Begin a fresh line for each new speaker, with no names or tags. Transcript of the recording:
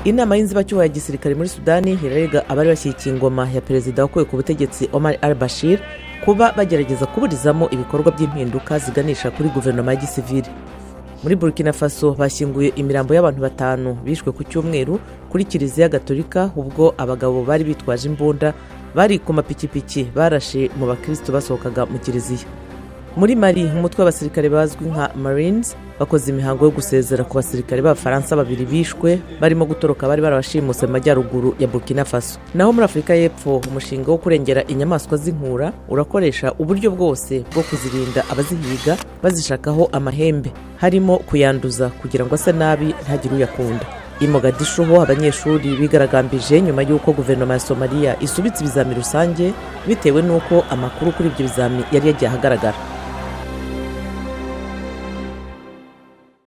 inama y'inzibacyuho ya gisirikare muri Sudani irarega abari bashyigikiye ingoma ya perezida wakuwe ku butegetsi Omar al-Bashir kuba bagerageza kuburizamo ibikorwa by'impinduka ziganisha kuri guverinoma ya gisivili. Muri Burkina Faso bashyinguye imirambo y'abantu 5 bishwe ku cyumweru kuri Kiliziya Gatolika ubwo abagabo bari bitwaje imbunda bari ku mapikipiki barashe mu bakristo basohokaga mu kiliziya. Muri Mali umutwe w'abasirikare bazwi nka Marines bakoze imihango yo gusezera ku basirikare b'Abafaransa 2 bishwe barimo gutoroka bari barabashimuse mu majyaruguru ya Burkina Faso. Naho muri Afurika y'Epfo umushinga wo kurengera inyamaswa z'inkura urakoresha uburyo bwose bwo kuzirinda abazihiga bazishakaho amahembe, harimo kuyanduza kugira ngo ase nabi ntagire uyakunda. I Mogadishu ho abanyeshuri bigaragambije nyuma y'uko guverinoma ya Somalia isubitse ibizami rusange bitewe n'uko amakuru kuri ibyo bizami yari yagiye ahagaragara.